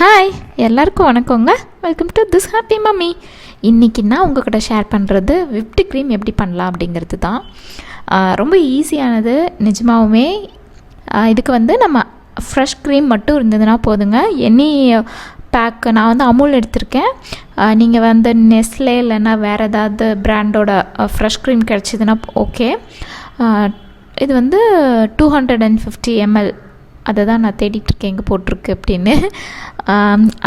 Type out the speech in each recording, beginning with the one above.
Hi எல்லாருக்கும் வணக்கங்க. Welcome to this happy mummy. இன்றைக்கி நான் உங்கள்கிட்ட ஷேர் பண்ணுறது விப்டு க்ரீம் எப்படி பண்ணலாம் அப்படிங்கிறது தான். ரொம்ப ஈஸியானது நிஜமாகவுமே. இதுக்கு நம்ம ஃப்ரெஷ் க்ரீம் மட்டும் இருந்ததுன்னா போதுங்க. எனி பேக் நான் அமுல் எடுத்திருக்கேன். நீங்கள் நெஸ்லே இல்லைன்னா வேறு ஏதாவது பிராண்டோட ஃப்ரெஷ் க்ரீம் கிடச்சிதுன்னா ஓகே. இது 250 ml அதை தான் நான் தேடிட்டுருக்கேன் எங்கே போட்டிருக்கு அப்படின்னு.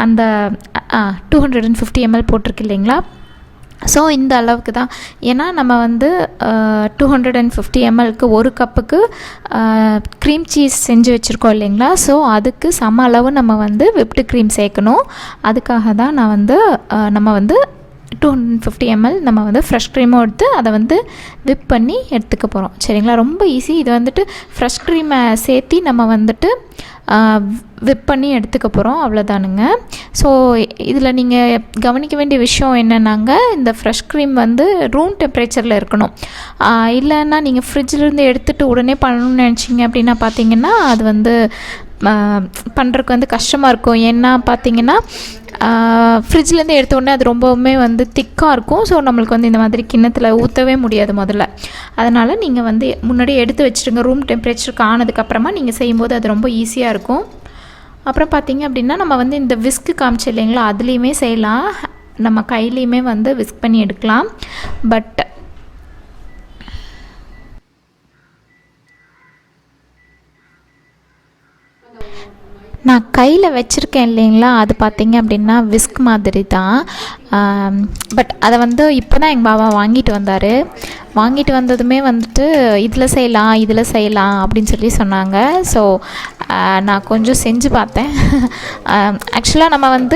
அந்த 250 ml போட்டிருக்கு இல்லைங்களா. ஸோ இந்த அளவுக்கு தான். ஏன்னா நம்ம 250 mlக்கு ஒரு கப்புக்கு க்ரீம் சீஸ் செஞ்சு வச்சுருக்கோம் இல்லைங்களா. ஸோ அதுக்கு சம அளவு நம்ம விப்டு க்ரீம் சேர்க்கணும். அதுக்காக தான் நான் நம்ம 250 ml நம்ம ஃப்ரெஷ் க்ரீமும் எடுத்து அதை விப் பண்ணி எடுத்துக்க போகிறோம். சரிங்களா, ரொம்ப ஈஸி. இது ஃப்ரெஷ் க்ரீமை சேர்த்தி நம்ம விப் பண்ணி எடுத்துக்க போகிறோம், அவ்வளோதானுங்க. ஸோ இதில் நீங்கள் கவனிக்க வேண்டிய விஷயம் என்னென்னாங்க, இந்த ஃப்ரெஷ் க்ரீம் ரூம் டெம்பரேச்சரில் இருக்கணும். இல்லைன்னா நீங்கள் ஃப்ரிட்ஜிலேருந்து எடுத்துகிட்டு உடனே பண்ணணும்னு நினச்சிங்க அப்படின்னா பார்த்தீங்கன்னா அது பண்ணுறதுக்கு கஷ்டமாக இருக்கும். ஏன்னா பார்த்தீங்கன்னா ஃப்ரிட்ஜ்லேருந்து எடுத்த உடனே அது ரொம்பவுமே திக்காக இருக்கும். ஸோ நம்மளுக்கு இந்த மாதிரி கிண்ணத்தில் ஊற்றவே முடியாது முதல்ல. அதனால் நீங்கள் முன்னாடியே எடுத்து வச்சுருங்க. ரூம் டெம்பரேச்சருக்கு ஆனதுக்கப்புறமா நீங்கள் செய்யும்போது அது ரொம்ப ஈஸியாக இருக்கும். அப்புறம் பார்த்திங்க அப்படின்னா நம்ம இந்த விஸ்க்கு காமிச்சு இல்லைங்களா, அதுலேயுமே செய்யலாம். நம்ம கையிலையுமே விஸ்க் பண்ணி எடுக்கலாம். பட் நான் கையில் வச்சுருக்கேன் இல்லைங்களா, அது பார்த்திங்க அப்படின்னா விஸ்க் மாதிரி தான். பட் அதை இப்போ தான் எங்கள் பாபா வாங்கிட்டு வந்தார். வாங்கிட்டு வந்ததுமே இதில் செய்யலாம் அப்படின்னு சொல்லி சொன்னாங்க. ஸோ நான் கொஞ்சம் செஞ்சு பார்த்தேன். ஆக்சுவலாக நம்ம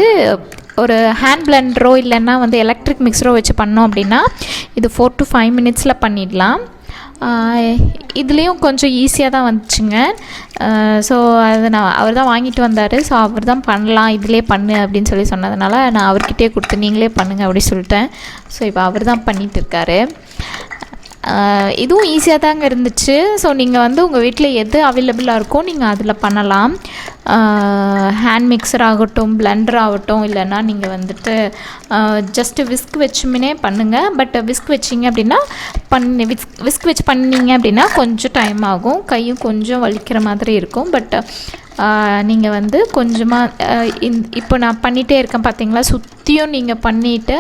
ஒரு ஹேண்ட் பிளெண்டரோ இல்லைன்னா எலக்ட்ரிக் மிக்சரோ வச்சு பண்ணோம் அப்படின்னா இது 4 to 5 minutesல பண்ணிடலாம். இதுலேயும் கொஞ்சம் ஈஸியாக தான் வந்துச்சுங்க. ஸோ அது அவர் தான் வாங்கிட்டு வந்தார். ஸோ அவர் தான் பண்ணலாம், இதிலே பண்ணு அப்படின்னு சொல்லி சொன்னதுனால நான் அவர்கிட்டே கொடுத்து நீங்களே பண்ணுங்க அப்படி சொல்லிட்டேன். ஸோ இப்போ அவர் தான் பண்ணிகிட்டு இருக்காரு. இதுவும் ஈஸியாக தாங்க இருந்துச்சு. ஸோ நீங்கள் உங்கள் வீட்டில் எது அவைலபிளாக இருக்கோ நீங்கள் அதில் பண்ணலாம். ஹேண்ட் மிக்சர் ஆகட்டும், பிளெண்டர் ஆகட்டும், இல்லைன்னா நீங்கள் ஜஸ்ட்டு விஸ்க் வச்சுமே பண்ணுங்கள். பட் விஸ்க் வச்சிங்க அப்படின்னா விஸ்க் வச்சு பண்ணிங்க அப்படின்னா கொஞ்சம் டைம் ஆகும், கையும் கொஞ்சம் வலிக்கிற மாதிரி இருக்கும். பட் நீங்கள் கொஞ்சமாக இப்போ நான் பண்ணிகிட்டே இருக்கேன் பார்த்தீங்களா, சுற்றியும் நீங்கள் பண்ணிவிட்டு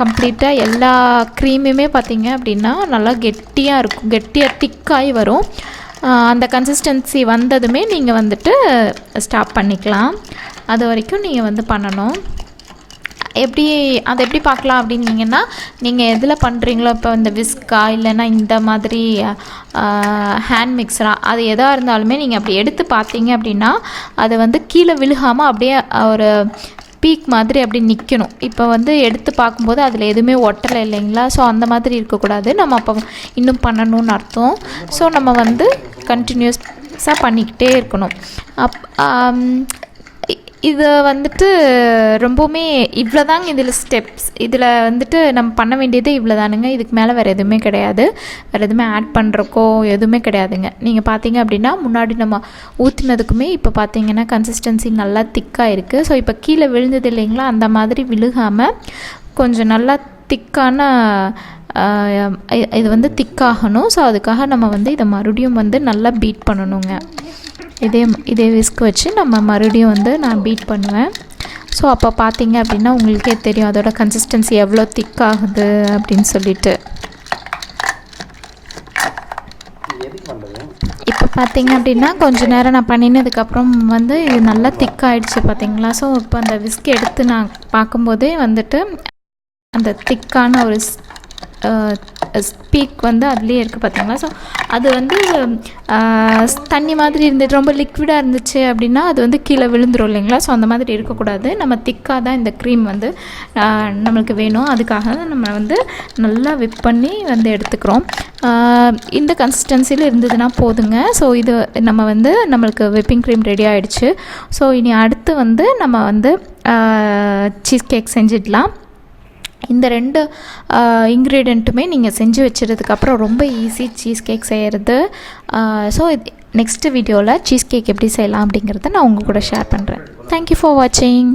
கம்ப்ளீட்டாக எல்லா க்ரீமுமே பார்த்தீங்க அப்படின்னா நல்லா கெட்டியாக இருக்கும், கெட்டியாக திக்காகி வரும். அந்த கன்சிஸ்டன்சி வந்ததுமே நீங்கள் ஸ்டாப் பண்ணிக்கலாம். அது வரைக்கும் நீங்கள் பண்ணணும். அதை எப்படி பார்க்கலாம் அப்படின்னீங்கன்னா, நீங்கள் எதில் பண்ணுறீங்களோ, இப்போ இந்த விஸ்கா இல்லைன்னா இந்த மாதிரி ஹேண்ட் மிக்சரா, அது எதாக இருந்தாலுமே நீங்கள் அப்படி எடுத்து பார்த்தீங்க அப்படின்னா அது கீழே விழுகாமல் அப்படியே ஒரு பீக் மாதிரி அப்படி நிற்கணும். இப்போ எடுத்து பார்க்கும்போது அதில் எதுவுமே ஒட்டலை இல்லைங்களா. ஸோ அந்த மாதிரி இருக்கக்கூடாது. நம்ம அப்போ இன்னும் பண்ணணும்னு அர்த்தம். ஸோ நம்ம கண்டினியூஸாக பண்ணிக்கிட்டே இருக்கணும். இது ரொம்பவுமே இவ்வளோ தாங்க இதில் ஸ்டெப்ஸ். இதில் நம்ம பண்ண வேண்டியது இவ்வளோ தானுங்க. இதுக்கு மேலே வேறு எதுவுமே கிடையாது. வேறு எதுவுமே ஆட் பண்ணுறக்கோ எதுவுமே கிடையாதுங்க. நீங்கள் பார்த்தீங்க அப்படின்னா முன்னாடி நம்ம ஊற்றினதுக்குமே இப்போ பார்த்தீங்கன்னா கன்சிஸ்டன்சி நல்லா திக்காக இருக்குது. ஸோ இப்போ கீழே விழுந்தது இல்லைங்களா, அந்த மாதிரி விழுகாமல் கொஞ்சம் நல்லா திக்கான இது திக்காகணும். ஸோ அதுக்காக நம்ம இதை மறுபடியும் நல்லா பீட் பண்ணணுங்க. இதே விஸ்க் வச்சு நம்ம மறுபடியும் நான் பீட் பண்ணுவேன். ஸோ அப்போ பார்த்தீங்க அப்படின்னா உங்களுக்கே தெரியும் அதோட கன்சிஸ்டன்சி எவ்வளோ திக்காகுது அப்படின்னு சொல்லிட்டு. இப்போ பார்த்தீங்க அப்படின்னா கொஞ்சம் நேரம் நான் பண்ணினதுக்கப்புறம் இது நல்லா திக்காகிடுச்சு பார்த்தீங்களா. ஸோ இப்போ அந்த விஸ்க் எடுத்து நான் பார்க்கும்போதே அந்த திக்கான ஒரு ஸ்பீக் அதுலேயே இருக்குது பார்த்தீங்களா. ஸோ அது தண்ணி மாதிரி இருந்துட்டு ரொம்ப லிக்விடாக இருந்துச்சு அப்படின்னா அது கீழே விழுந்துடும் இல்லைங்களா. ஸோ அந்த மாதிரி இருக்கக்கூடாது. நம்ம திக்காக தான் இந்த க்ரீம் நம்மளுக்கு வேணும். அதுக்காக தான் நம்ம நல்லா விப் பண்ணி எடுத்துக்கிறோம். இந்த கன்சிஸ்டன்சியில் இருந்ததுன்னா போதுங்க. ஸோ இது நம்மளுக்கு விப்பிங் க்ரீம் ரெடி ஆகிடுச்சு. ஸோ இனி அடுத்து நம்ம சீஸ் கேக் செஞ்சிடலாம். இந்த 2 இன்க்ரீடியண்ட்டுமே நீங்கள் செஞ்சு வச்சுறதுக்கப்புறம் ரொம்ப ஈஸி சீஸ் கேக் செய்கிறது. ஸோ நெக்ஸ்ட் வீடியோவில் சீஸ் கேக் எப்படி செய்யலாம் அப்படிங்கிறத நான் உங்கள் கூட ஷேர் பண்ணுறேன். தேங்க்யூ ஃபார் வாட்சிங்.